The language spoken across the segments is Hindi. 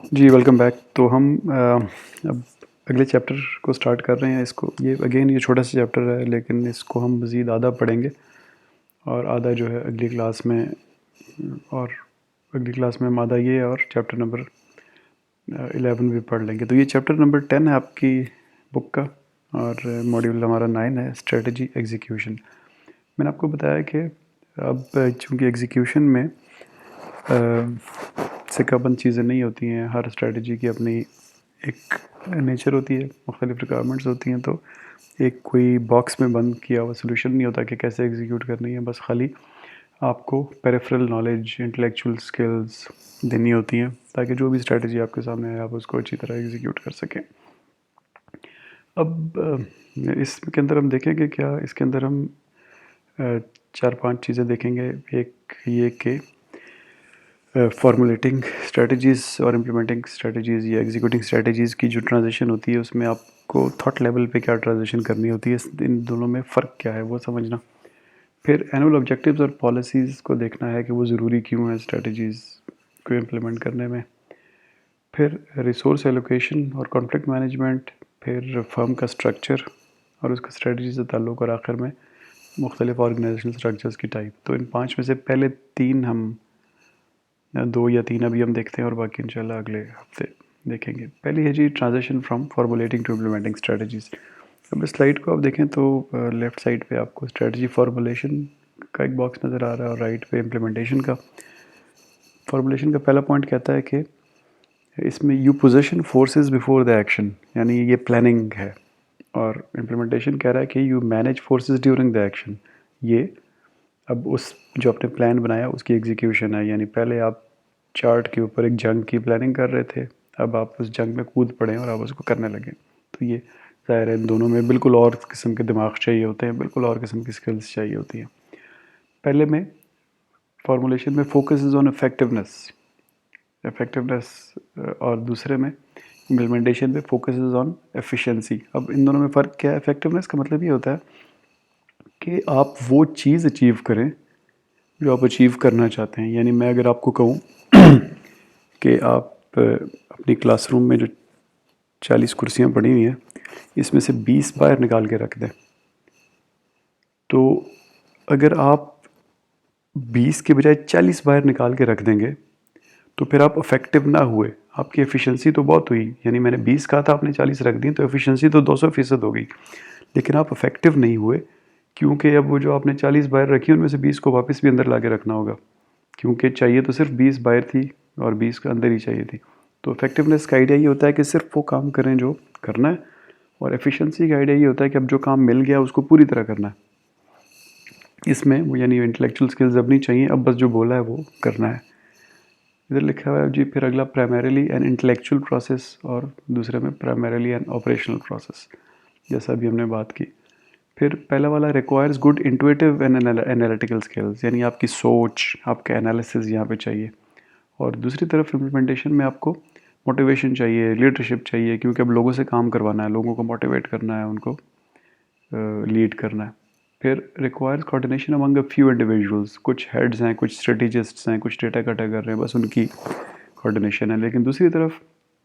जी, वेलकम बैक। तो हम अब अगले चैप्टर को स्टार्ट कर रहे हैं। इसको ये छोटा सा चैप्टर है, लेकिन इसको हम मज़ीद आधा पढ़ेंगे और आधा जो है अगली क्लास में। और अगली क्लास में हम आधा ये और चैप्टर नंबर 11 भी पढ़ लेंगे। तो ये चैप्टर नंबर 10 है आपकी बुक का, और मॉड्यूल हमारा 9 है, स्ट्रेटजी एग्जीक्यूशन। मैंने आपको बताया कि अब चूँकि एग्जीक्यूशन में सिक्काबंद चीज़ें नहीं होती हैं। हर स्ट्रेटजी की अपनी एक नेचर होती है, मुख्तलिफ रिक्वायरमेंट्स होती हैं। तो एक कोई बॉक्स में बंद किया हुआ सोल्यूशन नहीं होता कि कैसे एग्जीक्यूट करनी है। बस खाली आपको पेरिफेरल नॉलेज, इंटेलेक्चुअल स्किल्स देनी होती हैं ताकि जो भी स्ट्रेटजी आपके सामने है आप उसको अच्छी तरह एग्जीक्यूट कर सकें। अब इसके अंदर हम देखेंगे क्या, इसके अंदर हम 4-5 चीज़ें देखेंगे। एक ये कि फॉर्मुलेटिंग स्ट्रेटजीज़ और इम्प्लीमेंटिंग स्ट्रेटजीज़ या एग्जीक्यूटिंग स्ट्रेटजीज़ की जो ट्रांजिशन होती है, उसमें आपको थॉट लेवल पे क्या ट्रांजिशन करनी होती है, इन दोनों में फ़र्क क्या है वो समझना। फिर एनुअल ऑब्जेक्टिव्स और पॉलिसीज़ को देखना है कि वो ज़रूरी क्यों है स्ट्रेटजीज़ को इम्प्लीमेंट करने में। फिर रिसोर्स एलोकेशन और कॉन्फ्लिक्ट मैनेजमेंट, फिर फर्म का स्ट्रक्चर और उसका स्ट्रेटजी से ताल्लुक़, और आखिर में मुख्तलिफ ऑर्गेनाइजेशनल स्ट्रक्चर्स की टाइप। तो इन 5 में से पहले 3 हम 2 या 3 अभी हम देखते हैं और बाकी इंशाल्लाह अगले हफ्ते देखेंगे। पहली है जी transition from formulating to implementing strategies. अब इस स्लाइड को आप देखें तो लेफ़्ट साइड पे आपको स्ट्रेटजी फॉर्मुलेशन का एक बॉक्स नज़र आ रहा है और राइट पे इम्प्लीमेंटेशन का। फॉर्मुलेशन का पहला पॉइंट कहता है कि इसमें you position forces before the action, यानी ये प्लानिंग है। और इम्प्लीमेंटेशन कह रहा है कि you manage forces during the action. ये अब उस जो आपने प्लान बनाया उसकी एग्जीक्यूशन है, यानी पहले आप चार्ट के ऊपर एक जंग की प्लानिंग कर रहे थे, अब आप उस जंग में कूद पड़े और आप उसको करने लगे। तो ये ज़ाहिर है इन दोनों में बिल्कुल और किस्म के दिमाग चाहिए होते हैं, बिल्कुल और किस्म की स्किल्स चाहिए होती हैं। पहले में फॉर्मुलेशन में फोकस इज़ ऑन इफेक्टिवनेस, और दूसरे में इम्प्लीमेंटेशन में फोकस इज़ ऑन एफिशिएंसी। अब इन दोनों में फ़र्क क्या है? इफेक्टिवनेस का मतलब ये होता है कि आप वो चीज़ अचीव करें जो आप अचीव करना चाहते हैं। यानी मैं अगर आपको कहूँ कि आप अपनी क्लासरूम में जो 40 कुर्सियाँ पड़ी हुई हैं, इसमें से 20 बाहर निकाल के रख दें, तो अगर आप 20 के बजाय 40 बाहर निकाल के रख देंगे तो फिर आप इफ़ेक्टिव ना हुए। आपकी एफिशिएंसी तो बहुत हुई, यानी मैंने 20 कहा था, आपने 40 रख दी, तो एफिशिएंसी तो 200% हो गई, लेकिन आप इफ़ेक्टिव नहीं हुए, क्योंकि अब वो जो आपने 40 बाहर रखी उनमें से 20 को वापस भी अंदर ला के रखना होगा, क्योंकि चाहिए तो सिर्फ 20 बाहर थी और 20 का अंदर ही चाहिए थी। तो इफेक्टिवनेस का आइडिया ये होता है कि सिर्फ वो काम करें जो करना है, और एफिशिएंसी का आइडिया ये होता है कि अब जो काम मिल गया उसको पूरी तरह करना है। इसमें वो यानी इंटेलेक्चुअल स्किल्स अब नहीं चाहिए, अब बस जो बोला है वो करना है। इधर लिखा हुआ है जी, फिर अगला प्राइमरीली एन इंटेलेक्चुअल प्रोसेस और दूसरे में प्राइमरीली एन ऑपरेशनल प्रोसेस, जैसा अभी हमने बात की। फिर पहला वाला requires good intuitive and analytical skills, यानी आपकी सोच, आपका एनालिसिस यहाँ पे चाहिए। और दूसरी तरफ इम्प्लीमेंटेशन में आपको मोटिवेशन चाहिए, लीडरशिप चाहिए, क्योंकि अब लोगों से काम करवाना है, लोगों को मोटिवेट करना है, उनको लीड करना है। फिर requires coordination among a few individuals, कुछ हेड्स हैं, कुछ स्ट्रेटेजिस्ट्स हैं, कुछ डेटा इकट्ठा कर रहे हैं, बस उनकी कोऑर्डिनेशन है। लेकिन दूसरी तरफ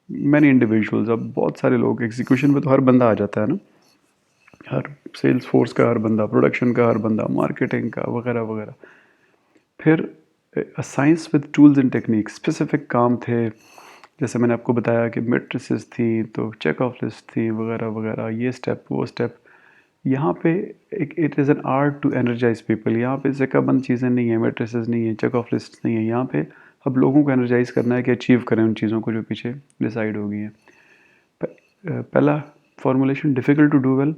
मैनी इंडिविजुअल्स, अब बहुत सारे लोग, एग्जीक्यूशन में तो हर बंदा आ जाता है ना, हर सेल्स फोर्स का हर बंदा, प्रोडक्शन का हर बंदा, मार्केटिंग का वगैरह वगैरह। फिर science with tools and technique, specific काम थे, जैसे मैंने आपको बताया कि मेट्रिसेस थी, तो चेक ऑफ लिस्ट थी वगैरह वगैरह, ये स्टेप वो स्टेप। यहाँ पे एक it is an art to energise people. यहाँ पे जगहबंद चीज़ें नहीं है, मेट्रिसेस नहीं है, चेक ऑफ लिस्ट नहीं है। यहाँ पे अब लोगों को एनर्जाइज करना है कि अचीव करें उन चीज़ों को जो पीछे डिसाइड हो गई हैं। पहला formulation difficult to do well,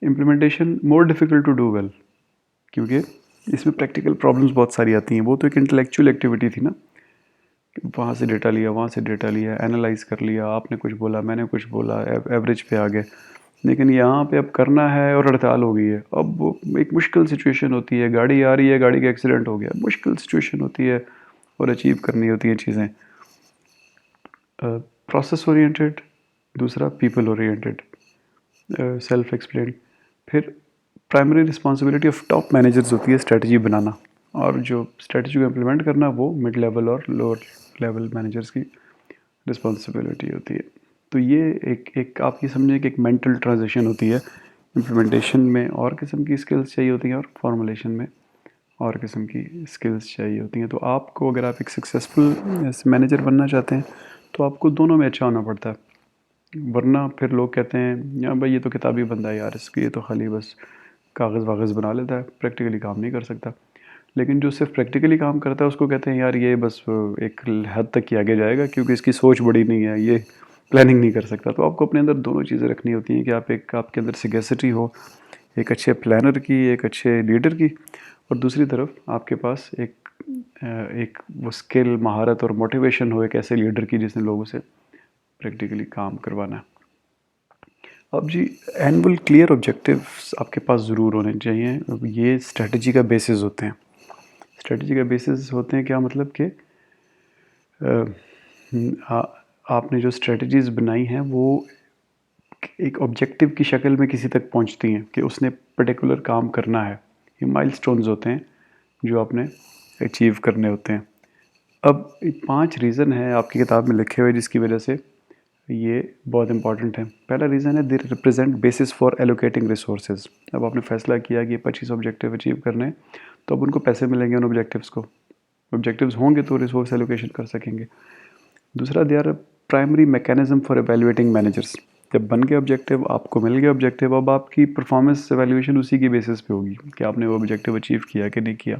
implementation more difficult to do well, क्योंकि इसमें प्रैक्टिकल प्रॉब्लम्स बहुत सारी आती हैं। वो तो एक इंटेलेक्चुअल एक्टिविटी थी ना, वहाँ से डेटा लिया, वहाँ से डेटा लिया, एनालाइज कर लिया, आपने कुछ बोला, मैंने कुछ बोला, एवरेज पे आ गए। लेकिन यहाँ पे अब करना है और हड़ताल हो गई है। अब वो एक मुश्किल सिचुएशन होती है, गाड़ी आ रही है, गाड़ी का एक्सीडेंट हो गया, मुश्किल सिचुएशन होती है और अचीव करनी होती हैं चीज़ें। प्रोसेस ओरिएंटेड, दूसरा पीपल ओरिएंटेड, सेल्फ एक्सप्लेन। फिर primary responsibility of top managers होती है स्ट्रेटजी बनाना, और जो स्ट्रेटजी को इम्प्लीमेंट करना वो मिड लेवल और लोअर लेवल मैनेजर्स की रिस्पॉन्सिबिलिटी होती है। तो ये एक आप ये समझें कि एक मेंटल ट्रांजिशन होती है। इम्प्लीमेंटेशन में और किस्म की स्किल्स चाहिए होती हैं और फॉर्मुलेशन में और किस्म की स्किल्स चाहिए होती हैं। तो आपको अगर आप एक सक्सेसफुल मैनेजर बनना चाहते हैं तो आपको दोनों में अच्छा होना पड़ता है, वरना फिर लोग कहते हैं यार भाई ये तो किताबी बंदा है यार, इसकी ये तो खाली बस कागज़ वागज़ बना लेता है, प्रैक्टिकली काम नहीं कर सकता। लेकिन जो सिर्फ प्रैक्टिकली काम करता है उसको कहते हैं यार ये बस एक हद तक ही आगे जाएगा क्योंकि इसकी सोच बड़ी नहीं है, ये प्लानिंग नहीं कर सकता। तो आपको अपने अंदर दोनों चीज़ें रखनी होती हैं कि आप एक आपके अंदर सिगेसिटी हो एक अच्छे प्लानर की, एक अच्छे लीडर की, और दूसरी तरफ आपके पास एक वो स्किल महारत और मोटिवेशन हो एक ऐसे लीडर की जिसने लोगों से प्रैक्टिकली काम करवाना है। अब जी एनुअल क्लियर ऑब्जेक्टिव्स आपके पास ज़रूर होने चाहिए। अब ये स्ट्रेटजी का बेसिस होते हैं। स्ट्रेटजी का बेसिस होते हैं क्या मतलब कि आपने जो स्ट्रेटजीज़ बनाई हैं वो एक ऑब्जेक्टिव की शक्ल में किसी तक पहुंचती हैं कि उसने पर्टिकुलर काम करना है। ये माइलस्टोन्स होते हैं जो आपने अचीव करने होते हैं। अब 5 रीज़न हैं आपकी किताब में लिखे हुए जिसकी वजह से ये बहुत इंपॉर्टेंट है। पहला रीज़न है they represent basis for allocating resources. अब आपने फैसला किया कि ये 25 ऑब्जेक्टिव अचीव करने हैं तो अब उनको पैसे मिलेंगे उन ऑब्जेक्टिव्स को। ऑब्जेक्टिव्स होंगे तो रिसोर्स एलोकेशन कर सकेंगे। दूसरा they are primary mechanism for evaluating managers. जब बन गए ऑब्जेक्टिव, आपको मिल गए ऑब्जेक्टिव, अब आपकी परफॉर्मेंस एवेल्युएशन उसी की बेसिस पे होगी कि आपने वो ऑब्जेक्टिव अचीव किया कि नहीं किया।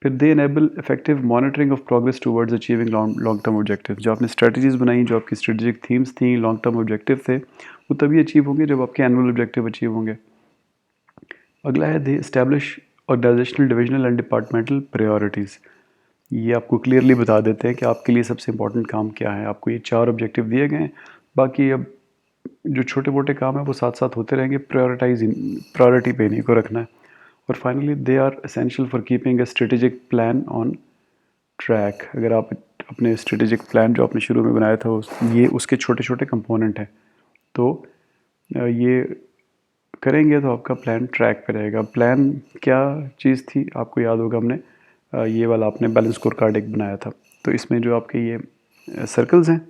फिर they enable effective monitoring of progress towards achieving long term objective. जो आपने स्ट्रेटजीज बनाई, जो आपकी स्ट्रेटेजिक थीम्स थी, लॉन्ग टर्म ऑब्जेक्टिव थे, वो तभी अचीव होंगे जब आपके एनुअल ऑब्जेक्टिव अचीव होंगे। अगला है they establish organisational divisional and departmental priorities. ये आपको क्लियरली बता देते हैं कि आपके लिए सबसे इंपॉर्टेंट काम क्या है। आपको ये 4 ऑब्जेक्टिव दिए गए हैं, बाकी अब जो छोटे मोटे काम है वो साथ साथ होते रहेंगे। प्रायोरिटी पे इन्हीं को रखना है। और finally they are essential for keeping a strategic plan on track. अगर आप अपने स्ट्रेटेजिक प्लान जो आपने शुरू में बनाया था ये उसके छोटे छोटे कंपोनेंट हैं, तो ये करेंगे तो आपका प्लान ट्रैक पे रहेगा। प्लान क्या चीज़ थी आपको याद होगा, हमने ये वाला आपने बैलेंस स्कोर कार्ड एक बनाया था। तो इसमें जो आपके ये सर्कल्स हैं,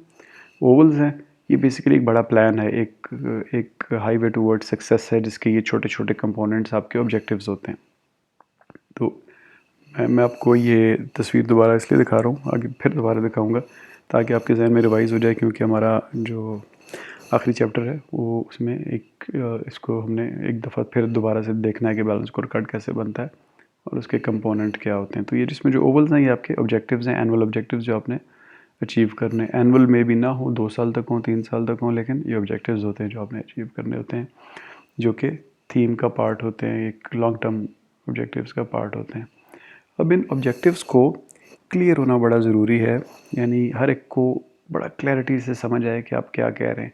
ओवल्स हैं, ये बेसिकली एक बड़ा प्लान है, एक हाईवे टूवर्ड सक्सेस है जिसके ये छोटे छोटे कंपोनेंट्स आपके ऑब्जेक्टिव्स होते हैं। तो मैं आपको ये तस्वीर दोबारा इसलिए दिखा रहा हूँ, आगे फिर दोबारा दिखाऊंगा ताकि आपके जहन में रिवाइज़ हो जाए, क्योंकि हमारा जो आखिरी चैप्टर है वो उसमें इसको हमने एक दफ़ा फिर दोबारा से देखना है कि बैलेंस स्कोर कार्ड कैसे बनता है और उसके कंपोनेंट क्या होते हैं। तो ये जिसमें जो ओवल्स हैं ये आपके ऑब्जेक्टिव्स हैं, एनुअल ऑब्जेक्टिव्स जो आपने अचीव करने। एनुअल में भी ना हो, 2 साल तक हो, 3 साल तक हो, लेकिन ये ऑब्जेक्टिव्स होते हैं जो आपने अचीव करने होते हैं, जो कि थीम का पार्ट होते हैं, एक लॉन्ग टर्म ऑब्जेक्टिव्स का पार्ट होते हैं। अब इन ऑब्जेक्टिव्स को क्लियर होना बड़ा ज़रूरी है, यानी हर एक को बड़ा क्लैरिटी से समझ आए कि आप क्या कह रहे हैं।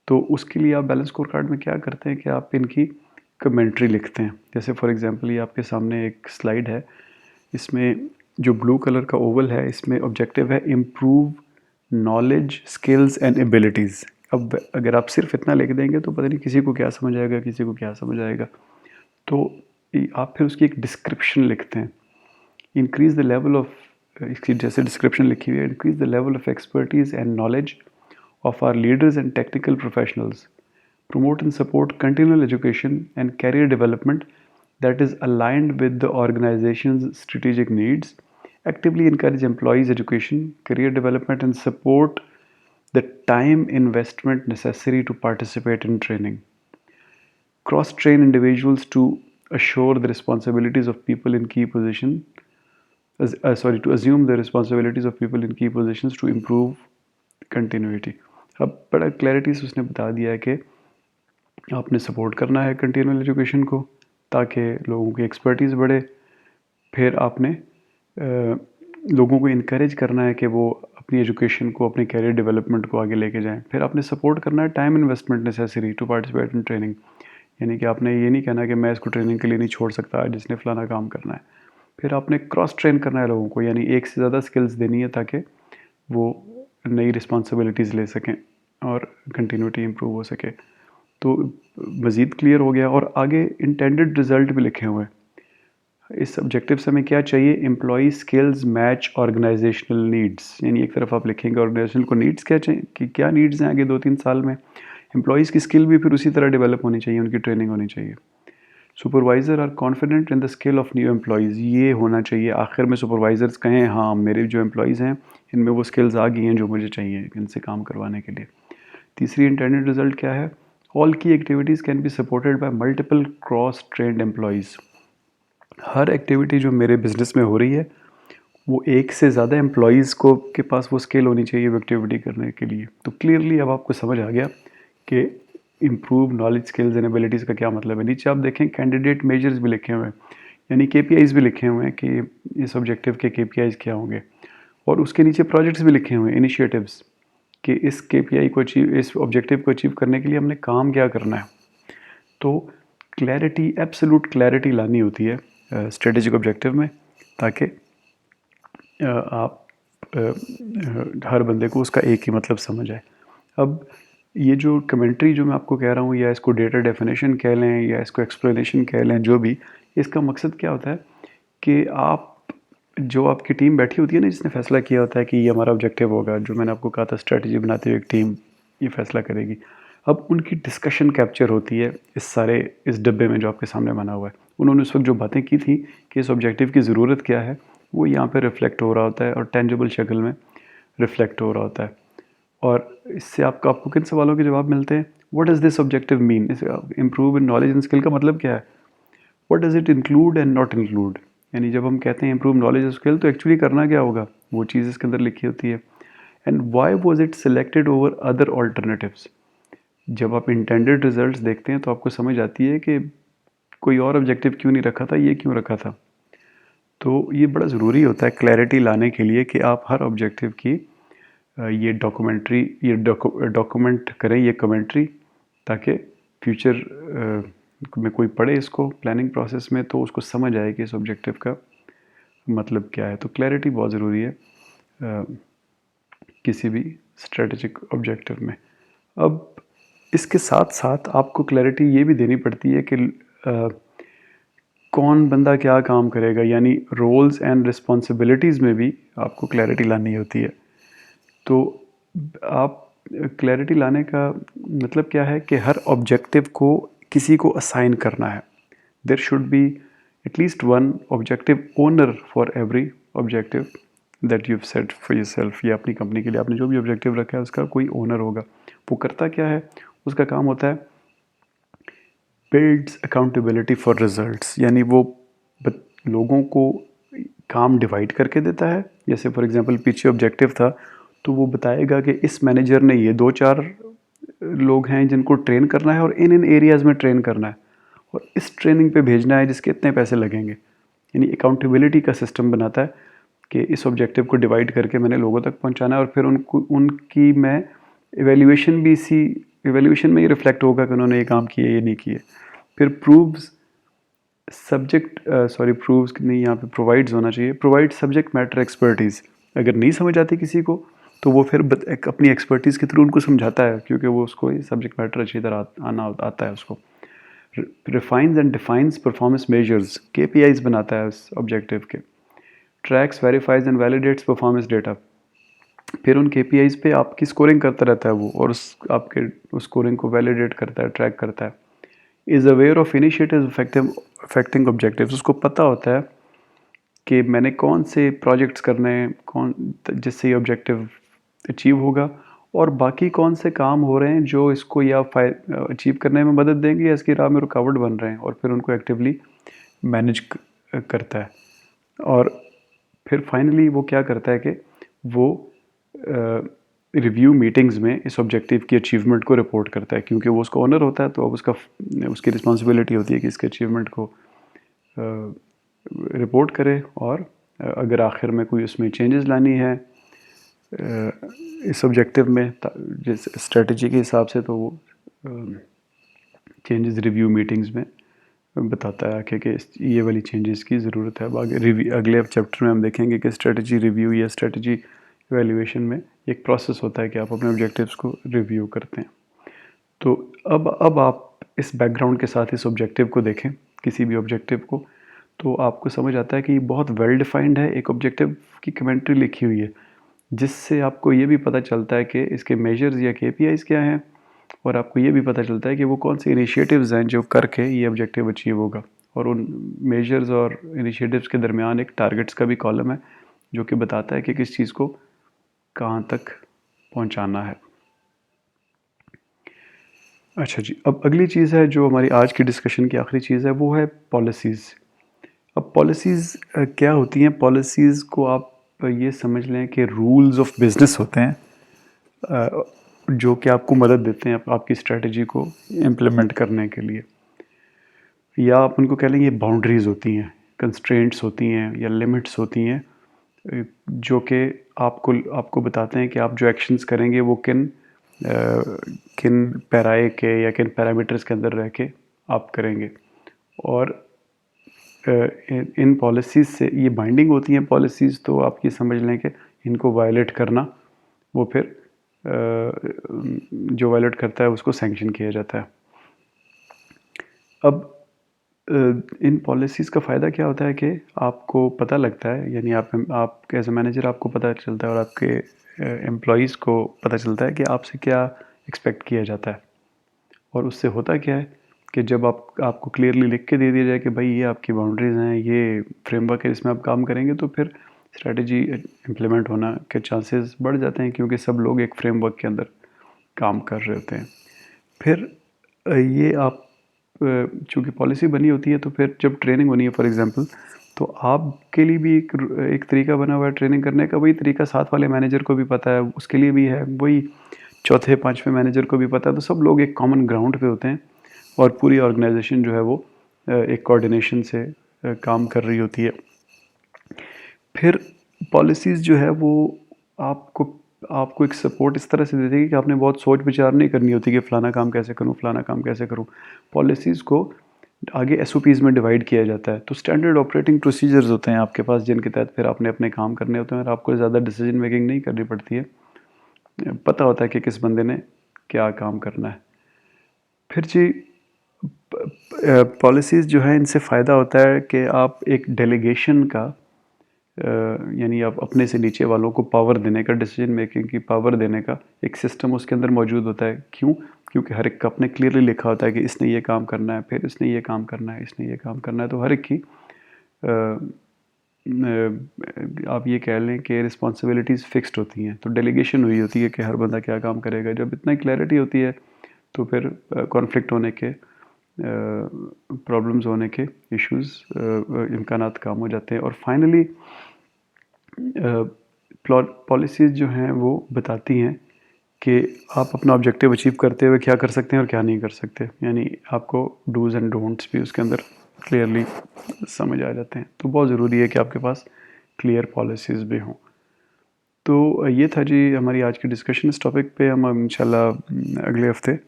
तो उसके लिए आप बैलेंस स्कोर कार्ड में क्या करते हैं कि आप इनकी कमेंट्री लिखते हैं। जैसे फॉर एग्जांपल ये आपके सामने एक स्लाइड है, इसमें जो ब्लू कलर का ओवल है इसमें ऑब्जेक्टिव है improve knowledge skills and abilities. अब अगर आप सिर्फ इतना लिख देंगे तो पता नहीं किसी को क्या समझ आएगा, किसी को क्या समझ आएगा। तो आप फिर उसकी एक डिस्क्रिप्शन लिखते हैं। इंक्रीज द लेवल ऑफ, इसकी जैसे डिस्क्रिप्शन लिखी हुई है, increase the level of expertise and knowledge of our leaders and technical professionals, promote and support continual education and career development that is aligned with the organization's strategic needs, actively encourage employees' education, career development, and support the time investment necessary to participate in training. Cross-train individuals to assure the responsibilities of people in key positions, to assume the responsibilities of people in key positions to improve continuity. अब बड़ा क्लैरिटी से उसने बता दिया है कि आपने सपोर्ट करना है कंटिन्यूअल एजुकेशन को ताकि लोगों की एक्सपर्टीज़ बढ़े। फिर आपने लोगों को इनकरेज करना है कि वो अपनी एजुकेशन को, अपने कैरियर डेवलपमेंट को आगे लेके जाएं। फिर आपने सपोर्ट करना है time investment necessary to participate in training, यानी कि आपने ये नहीं कहना कि मैं इसको ट्रेनिंग के लिए नहीं छोड़ सकता जिसने फलाना काम करना है। फिर आपने क्रॉस ट्रेन करना है लोगों को, यानी एक से ज़्यादा स्किल्स देनी है ताकि वो नई रिस्पॉन्सिबिलिटीज़ ले सकें और कंटिन्यूटी इम्प्रूव हो सके। तो मज़ीद क्लियर हो गया। और आगे इंटेंडेड रिज़ल्ट भी लिखे हुए हैं। इस ऑब्जेक्टिव से हमें क्या चाहिए, employee skills match organisational needs, यानी एक तरफ आप लिखेंगे ऑर्गेनाइजेशन को नीड्स क्या चाहिए कि क्या नीड्स हैं आगे 2-3 साल में, एम्प्लॉयज़ की स्किल भी फिर उसी तरह डेवलप होनी चाहिए, उनकी ट्रेनिंग होनी चाहिए। Supervisor are confident in the skill of new employees, ये होना चाहिए आखिर में सुपरवाइज़र्स कहें हाँ मेरे जो एम्प्लॉयज़ हैं इनमें वो स्किल्स आ गई हैं जो मुझे चाहिए इनसे काम करवाने के लिए। तीसरी इंटेंडेड रिजल्ट क्या है, ऑल की activities can be supported by multiple cross trend employees, her activity जो मेरे बिजनेस में हो रही है वो एक से ज़्यादा एम्प्लॉयज़ को के पास वो स्किल होनी चाहिए वो एक्टिविटी करने के लिए। तो क्लियरली अब आपको समझ आ गया कि improve knowledge skills and abilities का क्या मतलब है। नीचे आप देखें कैंडिडेट मेजर्स भी लिखे हुए हैं, यानी KPIs भी लिखे हुए हैं कि इस ऑब्जेक्टिव के KPIs क्या होंगे, और उसके नीचे प्रोजेक्ट्स भी लिखे हुए हैं, इनिशिएटिव्स, कि इस KPI को अचीव, इस ऑब्जेक्टिव को अचीव करने के लिए हमने काम क्या करना है। तो क्लैरिटी, एब्सोल्यूट क्लैरिटी लानी होती है स्ट्रेटेजिक ऑब्जेक्टिव में, ताकि आप हर बंदे को उसका एक ही मतलब समझ आए। अब ये जो कमेंट्री जो मैं आपको कह रहा हूँ, या इसको डेटा डेफिनेशन कह लें या इसको एक्सप्लेनेशन कह लें, जो भी, इसका मकसद क्या होता है कि आप, जो आपकी टीम बैठी होती है ना, जिसने फैसला किया होता है कि ये हमारा ऑब्जेक्टिव होगा, जो मैंने आपको कहा था स्ट्रेटजी बनाते हुए एक टीम ये फैसला करेगी, अब उनकी डिस्कशन कैप्चर होती है इस डब्बे में जो आपके सामने बना हुआ है। उन्होंने उस वक्त जो बातें की थी कि इस ऑब्जेक्टिव की ज़रूरत क्या है, वो यहाँ पे रिफ्लेक्ट हो रहा होता है और टेंजिबल शक्ल में रिफ्लेक्ट हो रहा होता है। और इससे आपको किन सवालों के जवाब मिलते हैं, what does this objective mean, improve in knowledge and skill का मतलब क्या है, what does it include and not include, यानी जब हम कहते हैं इम्प्रूव नॉलेज एंड स्किल तो एक्चुअली करना क्या होगा, वो चीज़ इसके अंदर लिखी होती है। And why was it selected over other alternatives, जब आप इंटेंडेड रिजल्ट्स देखते हैं तो आपको समझ आती है कि कोई और ऑब्जेक्टिव क्यों नहीं रखा था, ये क्यों रखा था। तो ये बड़ा ज़रूरी होता है क्लैरिटी लाने के लिए कि आप हर ऑब्जेक्टिव की ये डॉक्यूमेंट करें ये कमेंट्री, ताकि फ्यूचर में कोई पढ़े इसको प्लानिंग प्रोसेस में तो उसको समझ आए कि इस ऑब्जेक्टिव का मतलब क्या है। तो क्लैरिटी बहुत ज़रूरी है किसी भी स्ट्रेटेजिक ऑब्जेक्टिव में। अब इसके साथ साथ आपको क्लैरिटी ये भी देनी पड़ती है कि कौन बंदा क्या काम करेगा, यानी रोल्स एंड रिस्पॉन्सिबिलिटीज़ में भी आपको क्लैरिटी लानी होती है। तो आप क्लैरिटी लाने का मतलब क्या है कि हर ऑब्जेक्टिव को किसी को असाइन करना है। There should be at least one objective owner for every objective that you set for yourself, या अपनी कंपनी के लिए आपने जो भी ऑब्जेक्टिव रखा है उसका कोई ओनर होगा। वो करता क्या है, उसका काम होता है बिल्ड्स अकाउंटेबिलिटी फॉर रिजल्ट्स, यानी वो लोगों को काम डिवाइड करके देता है। जैसे फॉर एग्जांपल पीछे ऑब्जेक्टिव था तो वो बताएगा कि इस मैनेजर ने ये 2-4 लोग हैं जिनको ट्रेन करना है और इन इन एरियाज़ में ट्रेन करना है और इस ट्रेनिंग पे भेजना है जिसके इतने पैसे लगेंगे। यानी अकाउंटेबिलिटी का सिस्टम बनाता है कि इस ऑब्जेक्टिव को डिवाइड करके मैंने लोगों तक पहुंचाना है, और फिर उनकी मैं एवेल्यूएशन भी इसी एवेल्यूएशन में ही रिफ्लेक्ट होगा कि उन्होंने ये काम किए ये नहीं किए। फिर प्रूव्स प्रूव्स नहीं, यहाँ पे प्रोवाइड्स होना चाहिए, प्रोवाइड सब्जेक्ट मैटर एक्सपर्टीज़। अगर नहीं समझ आती किसी को तो वो फिर अपनी एक्सपर्टीज़ के थ्रू उनको समझाता है, क्योंकि वो उसको सब्जेक्ट मैटर अच्छी तरह आता है उसको। Refines and defines performance measures, KPIs बनाता है उस ऑब्जेक्टिव के। Tracks, verifies and validates performance data, फिर उन KPIs पे आपकी स्कोरिंग करता रहता है वो, और उस स्कोरिंग को वैलिडेट करता है, ट्रैक करता है। Is aware of initiatives affecting objectives, उसको पता होता है कि मैंने कौन से प्रोजेक्ट्स करने हैं, जिससे ये ऑब्जेक्टिव अचीव होगा, और बाकी कौन से काम हो रहे हैं जो इसको या अचीव करने में मदद देंगे या इसकी राह में रुकावट बन रहे हैं, और फिर उनको एक्टिवली मैनेज करता है। और फिर फाइनली वो क्या करता है कि वो रिव्यू मीटिंग्स में इस ऑब्जेक्टिव की अचीवमेंट को रिपोर्ट करता है, क्योंकि वो उसका ओनर होता है तो अब उसकी रिस्पॉन्सिबिलिटी होती है कि इसके अचीवमेंट को रिपोर्ट करे, और अगर आखिर में कोई उसमें चेंजेस लानी है इस ऑब्जेक्टिव में जिस स्ट्रेटजी के हिसाब से, तो वो चेंजेस रिव्यू मीटिंग्स में बताता है कि ये वाली चेंजेस की ज़रूरत है। अब अगले चैप्टर में हम देखेंगे कि स्ट्रेटजी रिव्यू या स्ट्रेटजी इवैल्यूएशन में एक प्रोसेस होता है कि आप अपने ऑब्जेक्टिव्स को रिव्यू करते हैं। तो अब आप इस बैकग्राउंड के साथ इस ऑब्जेक्टिव को देखें, किसी भी ऑब्जेक्टिव को, तो आपको समझ आता है कि ये बहुत वेल डिफाइंड है, एक ऑब्जेक्टिव की कमेंट्री लिखी हुई है, जिससे आपको ये भी पता चलता है कि इसके मेजर्स या केपीआईज क्या हैं, और आपको ये भी पता चलता है कि वो कौन से इनिशिएटिव्स हैं जो करके ये ऑब्जेक्टिव अचीव होगा। और उन मेजर्स और इनिशिएटिव्स के दरमियान एक टारगेट्स का भी कॉलम है जो कि बताता है कि किस चीज़ को कहाँ तक पहुँचाना है। अच्छा जी, अब अगली चीज़ है जो हमारी आज की डिस्कशन की आखिरी चीज़ है, वो है पॉलिसीज़। अब पॉलिसीज़ क्या होती हैं? पॉलिसीज़ को आप ये समझ लें कि रूल्स ऑफ बिज़नेस होते हैं, जो कि आपको मदद देते हैं आपकी स्ट्रेटजी को इम्प्लीमेंट करने के लिए, या आप उनको कह लें ये बाउंड्रीज़ होती हैं, कंस्ट्रेंट्स होती हैं या लिमिट्स होती हैं, जो कि आपको आपको बताते हैं कि आप जो एक्शंस करेंगे वो किन पैराए के या किन पैरामीटर्स के अंदर रह के आप करेंगे। और इन पॉलिसीज़ से ये बाइंडिंग होती हैं पॉलिसीज़, तो आप ये समझ लें कि इनको वायलेट करना, वो फिर जो वायलेट करता है उसको सैंक्शन किया जाता है। अब इन पॉलिसीज़ का फ़ायदा क्या होता है कि आपको पता लगता है, यानी आप एज ए मैनेजर आपको पता चलता है और आपके एम्प्लॉयज़ को पता चलता है कि आपसे क्या एक्सपेक्ट किया जाता है। और उससे होता क्या है कि जब आपको क्लियरली लिख के दे दिया जाए कि भाई ये आपकी बाउंड्रीज़ हैं, ये फ्रेमवर्क है, इसमें आप काम करेंगे, तो फिर स्ट्रेटजी इम्प्लीमेंट होना के चांसेस बढ़ जाते हैं, क्योंकि सब लोग एक फ्रेमवर्क के अंदर काम कर रहे होते हैं। फिर ये आप चूँकि पॉलिसी बनी होती है, तो फिर जब ट्रेनिंग होनी है फॉर एग्ज़ाम्पल, तो आपके लिए भी एक तरीका बना हुआ है ट्रेनिंग करने का, वही तरीका साथ वाले मैनेजर को भी पता है, उसके लिए भी है, वही चौथे पाँचवें मैनेजर को भी पता है। तो सब लोग एक कॉमन ग्राउंड पे होते हैं और पूरी ऑर्गेनाइजेशन जो है वो एक कोऑर्डिनेशन से काम कर रही होती है। फिर पॉलिसीज़ जो है वो आपको आपको एक सपोर्ट इस तरह से देती है कि आपने बहुत सोच विचार नहीं करनी होती कि फ़लाना काम कैसे करूँ, फ़लाना काम कैसे करूँ। पॉलिसीज़ को आगे एसओपीज़ में डिवाइड किया जाता है, तो स्टैंडर्ड ऑपरेटिंग प्रोसीजर्स होते हैं आपके पास, जिनके तहत फिर आपने अपने काम करने होते हैं और आपको ज़्यादा डिसीजन मेकिंग नहीं करनी पड़ती है। पता होता है कि किस बंदे ने क्या काम करना है। फिर जी, पॉलिसीज़ जो है इनसे फ़ायदा होता है कि आप एक डेलीगेशन का, यानी आप अपने से नीचे वालों को पावर देने का, डिसीजन मेकिंग की पावर देने का एक सिस्टम उसके अंदर मौजूद होता है। क्यों? क्योंकि हर एक का अपने क्लियरली लिखा होता है कि इसने ये काम करना है, फिर इसने ये काम करना है, इसने ये काम करना है। तो हर एक की आप ये कह लें कि रिस्पॉन्सिबिलिटीज़ फिक्स्ड होती हैं, तो डेलीगेशन हुई होती है कि हर बंदा क्या काम करेगा। जब इतना क्लैरिटी होती है तो फिर कॉन्फ्लिक्ट होने के, प्रॉब्लम्स होने के इश्यूज़, इम्कानात कम हो जाते हैं। और फाइनली पॉलिसीज़ जो हैं वो बताती हैं कि आप अपना ऑब्जेक्टिव अचीव करते हुए क्या कर सकते हैं और क्या नहीं कर सकते, यानी आपको डूज़ एंड डोंट्स भी उसके अंदर क्लियरली समझ आ जाते हैं। तो बहुत ज़रूरी है कि आपके पास क्लियर पॉलिसीज़ भी हों। तो ये था जी हमारी आज की डिस्कशन इस टॉपिक पे। हम इंशाल्लाह अगले हफ्ते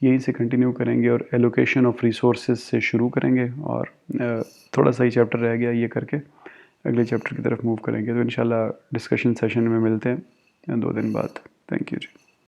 यहीं से कंटिन्यू करेंगे और एलोकेशन ऑफ रिसोर्सेज से शुरू करेंगे, और थोड़ा सा ही चैप्टर रह गया, ये करके अगले चैप्टर की तरफ मूव करेंगे। तो इंशाल्लाह डिस्कशन सेशन में मिलते हैं 2 दिन बाद। Thank you ji.